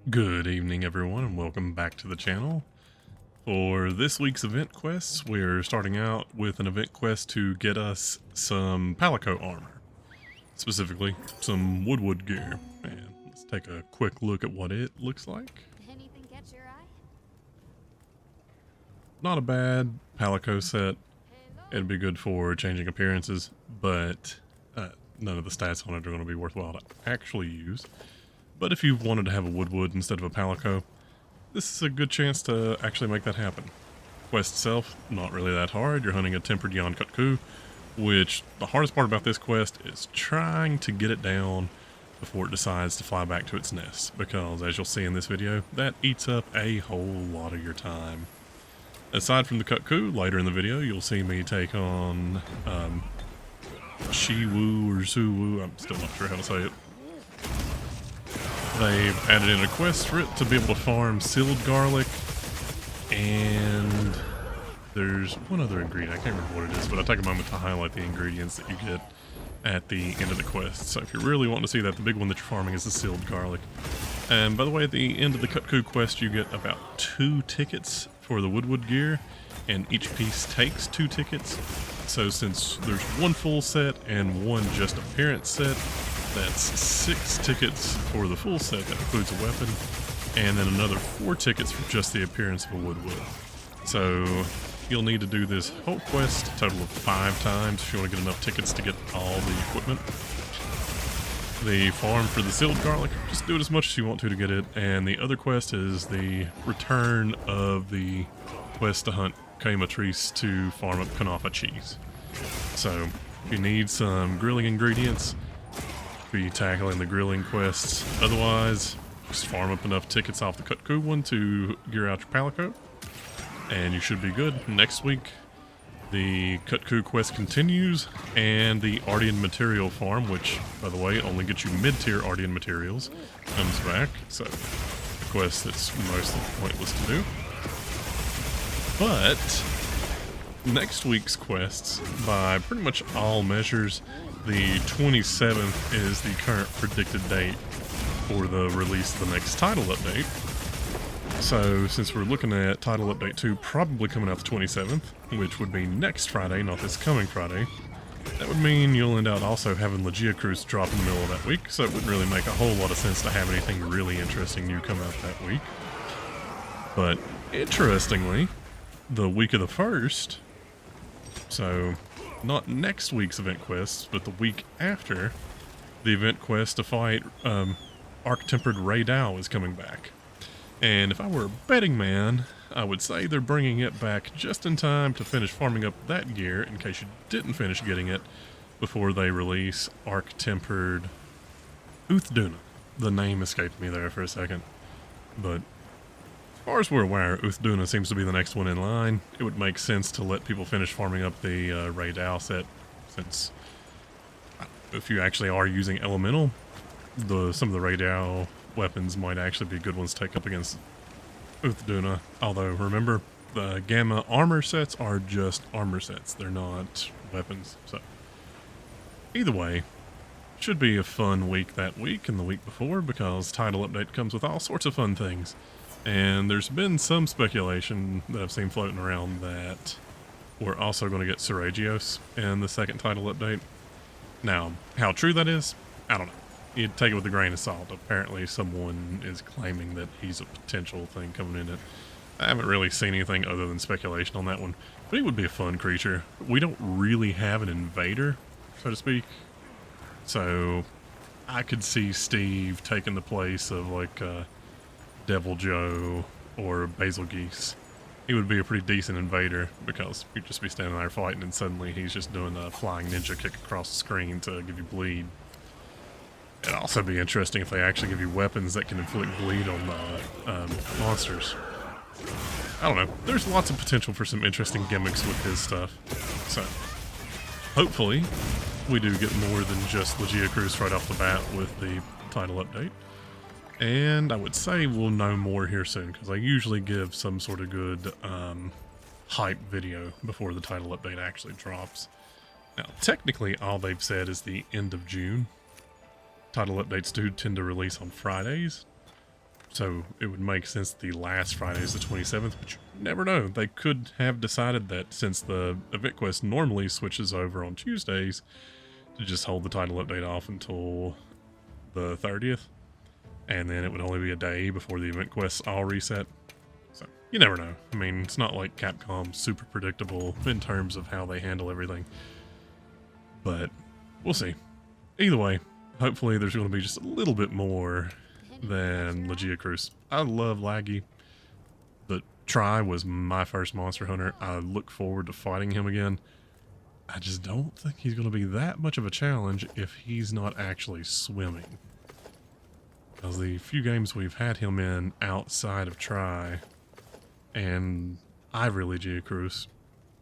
Good evening, everyone, and welcome back to the channel. For this week's event quests, we're starting out with an event quest to get us some palicoe armor. Specifically, some woodwood gear. And let's take a quick look at what it looks like. Anything catch your eye? Not a bad palicoe set. It'd be good for changing appearances, but none of the stats on it are going to be worthwhile to actually use. But if you wanted to have a woodwood instead of a palicoe, this is a good chance to actually make that happen. Quest itself, not really that hard. You're hunting a tempered yon cuckoo, which the hardest part about this quest is trying to get it down before it decides to fly back to its nest, because as you'll see in this video, that eats up a whole lot of your time. Aside from the cuckoo, later in the video you'll see me take on Shiwu or Suwu, I'm still not sure how to say it. They've added in a quest for it to be able to farm sealed garlic, and there's one other ingredient, I can't remember what it is, but I'll take a moment to highlight the ingredients that you get at the end of the quest. So if you really want to see that, the big one that you're farming is the sealed garlic. And by the way, at the end of the cuckoo quest you get about 2 tickets for the woodwood gear, and each piece takes 2 tickets. So since there's one full set and one just appearance set, that's 6 tickets for the full set that includes a weapon, and then another 4 tickets for just the appearance of a woodwood. So you'll need to do this whole quest a total of 5 times if you want to get enough tickets to get all the equipment. The farm for the sealed garlic, just do it as much as you want to get it, and the other quest is the return of the quest to hunt Kaimatrice to farm up Kanafa cheese. So if you need some grilling ingredients, be tackling the grilling quests. Otherwise, just farm up enough tickets off the cuckoo one to gear out your palicoe, and you should be good. Next week, the cuckoo quest continues, and the Ardian material farm, which, by the way, only gets you mid-tier Ardian materials, comes back. So, a quest that's mostly pointless to do. But next week's quests, by pretty much all measures, the 27th is the current predicted date for the release of the next title update. So since we're looking at title update 2 probably coming out the 27th, which would be next Friday, not this coming Friday, that would mean you'll end up also having Legia Cruise drop in the middle of that week, so it wouldn't really make a whole lot of sense to have anything really interesting new come out that week. But interestingly, the week of the 1st, so not next week's event quests, but the week after, the event quest to fight Arc-Tempered Ray Dow is coming back. And if I were a betting man, I would say they're bringing it back just in time to finish farming up that gear in case you didn't finish getting it before they release Arc-Tempered Uthduna. The name escaped me there for a second. But as far as we're aware, Uthduna seems to be the next one in line. It would make sense to let people finish farming up the Ray Dow set, since if you actually are using Elemental, some of the Ray Dow weapons might actually be good ones to take up against Uthduna. Although, remember, the Gamma armor sets are just armor sets. They're not weapons. So, either way, should be a fun week that week and the week before, because title update comes with all sorts of fun things. And there's been some speculation that I've seen floating around that we're also going to get Seragios in the second title update. Now, how true that is, I don't know. You'd take it with a grain of salt. Apparently someone is claiming that he's a potential thing coming in it. I haven't really seen anything other than speculation on that one, but he would be a fun creature. We don't really have an invader, so to speak, so I could see Steve taking the place of like Devil Joe or Basil Geese. He would be a pretty decent invader, because you'd just be standing there fighting and suddenly he's just doing a flying ninja kick across the screen to give you bleed. It'd also be interesting if they actually give you weapons that can inflict bleed on monsters. I don't know. There's lots of potential for some interesting gimmicks with his stuff. So, hopefully, we do get more than just Legia Cruise right off the bat with the title update. And I would say we'll know more here soon, because I usually give some sort of good hype video before the title update actually drops. Now, technically, all they've said is the end of June. Title updates do tend to release on Fridays, So it would make sense the last Friday is the 27th, but you never know. They could have decided that since the event quest normally switches over on Tuesdays, to just hold the title update off until the 30th, and then it would only be a day before the event quests all reset. So you never know. I mean, it's not like Capcom's super predictable in terms of how they handle everything, but we'll see. Either way, hopefully there's going to be just a little bit more than Legia Cruz. I love Laggy, but Try was my first Monster Hunter. I look forward to fighting him again. I just don't think he's going to be that much of a challenge if he's not actually swimming. Because the few games we've had him in outside of Try and Ivory Legia Cruz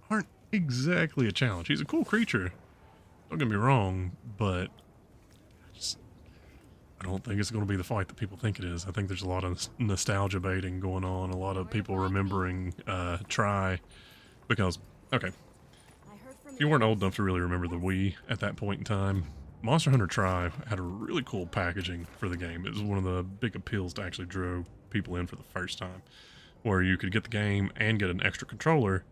aren't exactly a challenge. He's a cool creature, don't get me wrong, but I don't think it's going to be the fight that people think it is. I think there's a lot of nostalgia baiting going on, a lot of people remembering Try, because, okay, if you weren't old enough to really remember the Wii at that point in time, Monster Hunter Try had a really cool packaging for the game. It was one of the big appeals to actually draw people in for the first time, where you could get the game and get an extra controller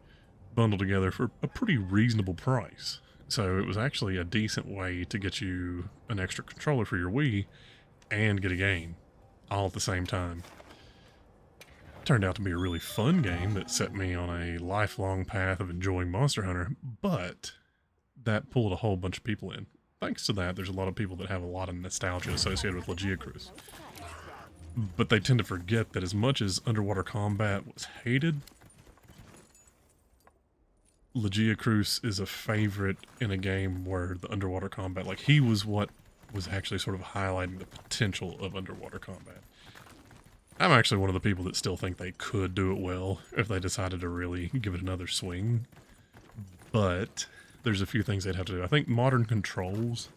bundled together for a pretty reasonable price. So it was actually a decent way to get you an extra controller for your Wii and get a game all at the same time. Turned out to be a really fun game that set me on a lifelong path of enjoying Monster Hunter, but that pulled a whole bunch of people in. Thanks to that, there's a lot of people that have a lot of nostalgia associated with Legia Cruz. But they tend to forget that as much as underwater combat was hated, Legia Cruz is a favorite in a game where the underwater combat, like, he was what was actually sort of highlighting the potential of underwater combat. I'm actually one of the people that still think they could do it well if they decided to really give it another swing. But there's a few things they'd have to do. I think modern controls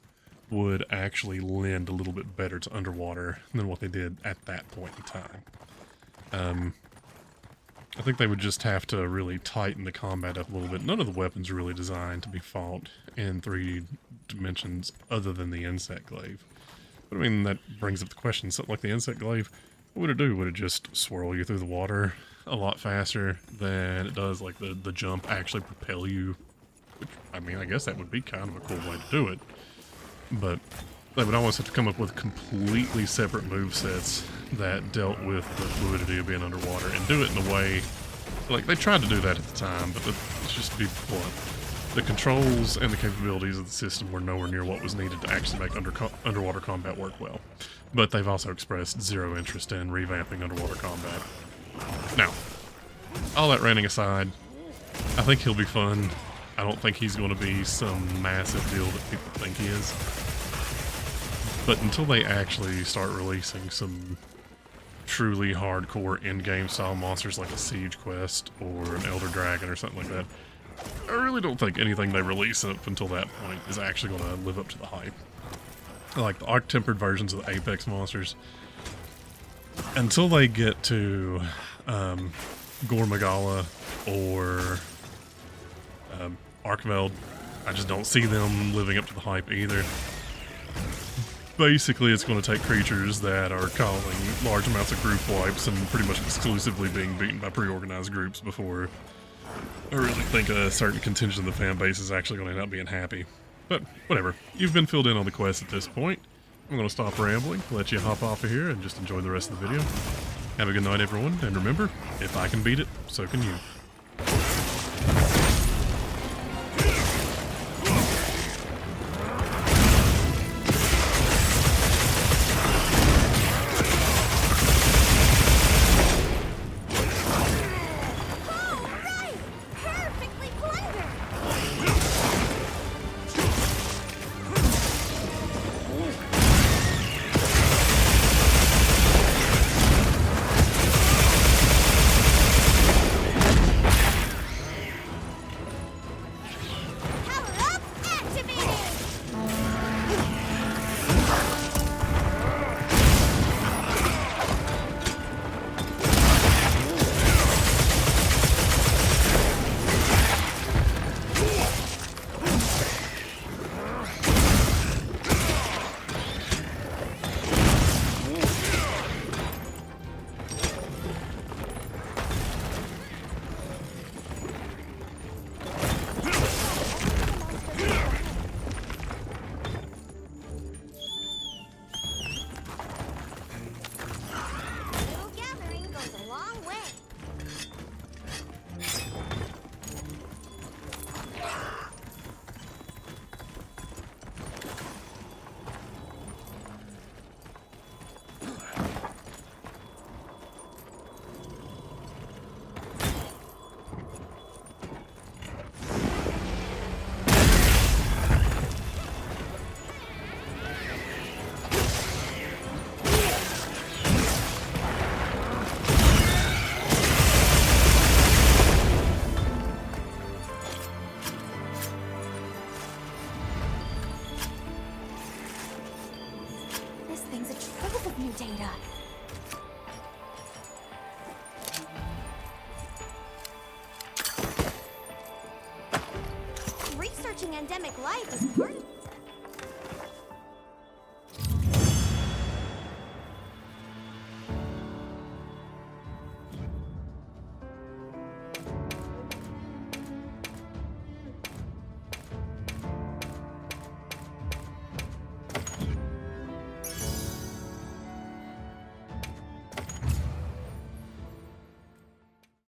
would actually lend a little bit better to underwater than what they did at that point in time. I think they would just have to really tighten the combat up a little bit. None of the weapons are really designed to be fought in 3D dimensions other than the insect glaive. But I mean, that brings up the question, something like the insect glaive, what would it do? Would it just swirl you through the water a lot faster than it does, like the jump actually propel you? Which, I mean, I guess that would be kind of a cool way to do it. But they would almost have to come up with completely separate movesets that dealt with the fluidity of being underwater and do it in a way, like, they tried to do that at the time, but let's just be blunt. The controls and the capabilities of the system were nowhere near what was needed to actually make underwater combat work well. But they've also expressed zero interest in revamping underwater combat. Now, all that ranting aside, I think he'll be fun. I don't think he's going to be some massive deal that people think he is. But until they actually start releasing some truly hardcore in-game style monsters like a Siege Quest or an Elder Dragon or something like that, I really don't think anything they release up until that point is actually going to live up to the hype. Like the arc-tempered versions of the Apex monsters, until they get to Gore Magala or Arkveld, I just don't see them living up to the hype either. Basically, it's going to take creatures that are calling large amounts of group wipes and pretty much exclusively being beaten by pre-organized groups before I really think a certain contingent of the fan base is actually going to end up being happy. But whatever, you've been filled in on the quest at this point. I'm going to stop rambling, let you hop off of here, and just enjoy the rest of the video. Have a good night, everyone, and remember, if I can beat it, so can you. watching endemic life as part of